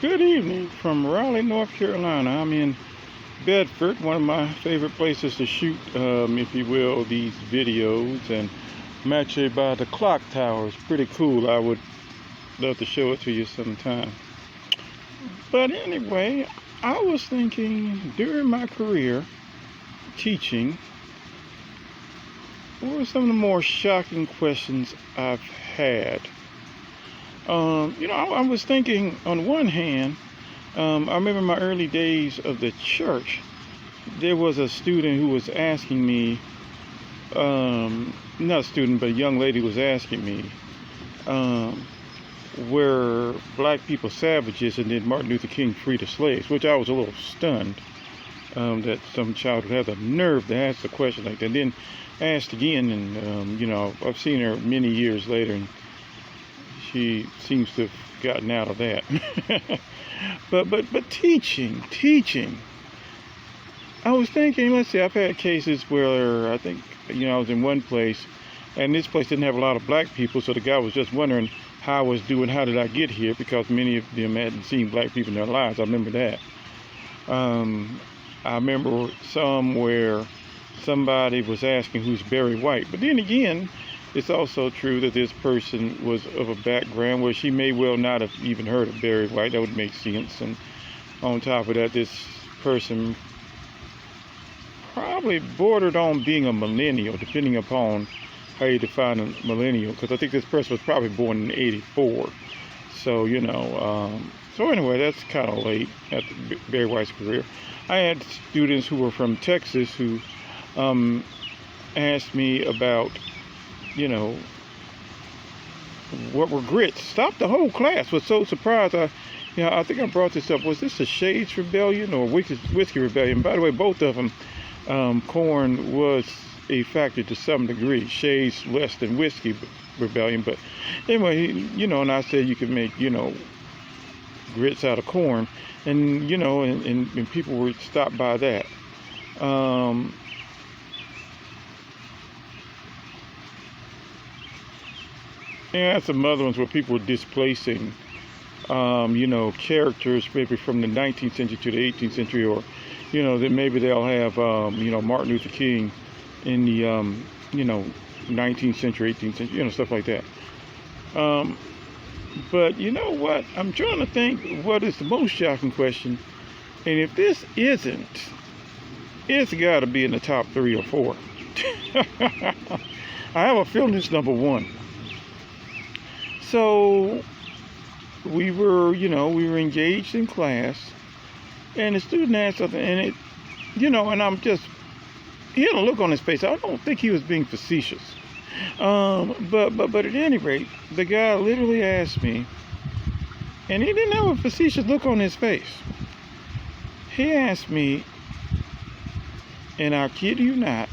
Good evening from Raleigh, North Carolina. I'm in Bedford, one of my favorite places to shoot, if you will, these videos. And I'm actually by the clock tower. It's pretty cool. I would love to show it to you sometime. But anyway, I was thinking during my career teaching, what were some of the more shocking questions I've had? I was thinking on one hand, I remember my early days of the church, there was a student who was asking me, not a student, but a young lady was asking me, were black people savages and did Martin Luther King free the slaves, which I was a little stunned that some child would have the nerve to ask a question like that. And then asked again, and I've seen her many years later, and she seems to have gotten out of that. but teaching. I was thinking, let's see, I've had cases where I think, I was in one place, and this place didn't have a lot of black people, so the guy was just wondering how I was doing, how did I get here, because many of them hadn't seen black people in their lives. I remember that. I remember some where somebody was asking who's Barry White, but then again, it's also true that this person was of a background where she may well not have even heard of Barry White. That would make sense. And on top of that, this person probably bordered on being a millennial, depending upon how you define a millennial, because I think this person was probably born in '84. So, so anyway, that's kind of late at Barry White's career. I had students who were from Texas who asked me about, what were grits? Stopped the whole class. Was so surprised. I think I brought this up. Was this a Shades Rebellion or Whiskey Rebellion? By the way, both of them, corn was a factor to some degree. Shades less than Whiskey Rebellion, but anyway, and I said you could make, grits out of corn, and and people were stopped by that. And some other ones where people were displacing, characters maybe from the 19th century to the 18th century, or, that maybe they'll have, Martin Luther King in the, 19th century, 18th century, stuff like that. But you know what? I'm trying to think what is the most shocking question. And if this isn't, it's got to be in the top 3 or 4. I have a feeling it's number 1. So we were engaged in class, and the student asked something, and it, and I'm just, he had a look on his face. I don't think he was being facetious. But at any rate, the guy literally asked me, and he didn't have a facetious look on his face. He asked me, and I kid you not,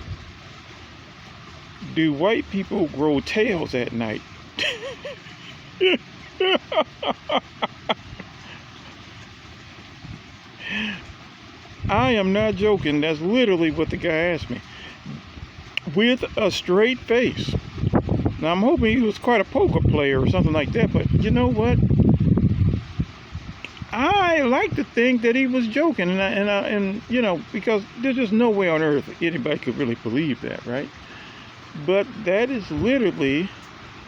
do white people grow tails at night? I am not joking. That's literally what the guy asked me, with a straight face. Now I'm hoping he was quite a poker player or something like that, but you know what? I like to think that he was joking, and because there's just no way on earth anybody could really believe that, right? But that is literally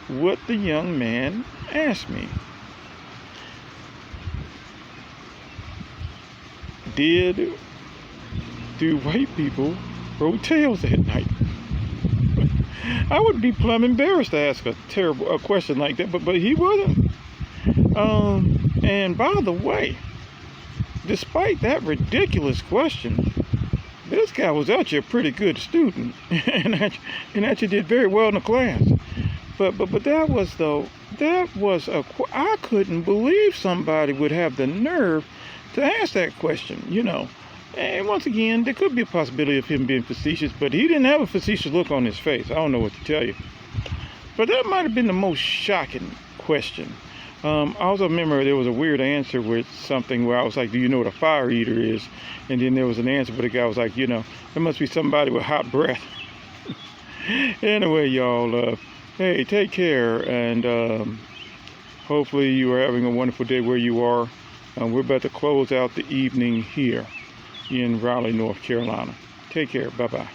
what the young man asked me. Do white people grow tails at night? I would be plumb embarrassed to ask a question like that, but he wasn't. And by the way, despite that ridiculous question, this guy was actually a pretty good student and actually did very well in the class. But I couldn't believe somebody would have the nerve to ask that question, And once again, there could be a possibility of him being facetious, but he didn't have a facetious look on his face. I don't know what to tell you. But that might have been the most shocking question. I also remember there was a weird answer with something where I was like, do you know what a fire eater is? And then there was an answer, but the guy was like, there must be somebody with hot breath. Anyway, y'all, hey, take care, and hopefully you are having a wonderful day where you are. We're about to close out the evening here in Raleigh, North Carolina. Take care. Bye-bye.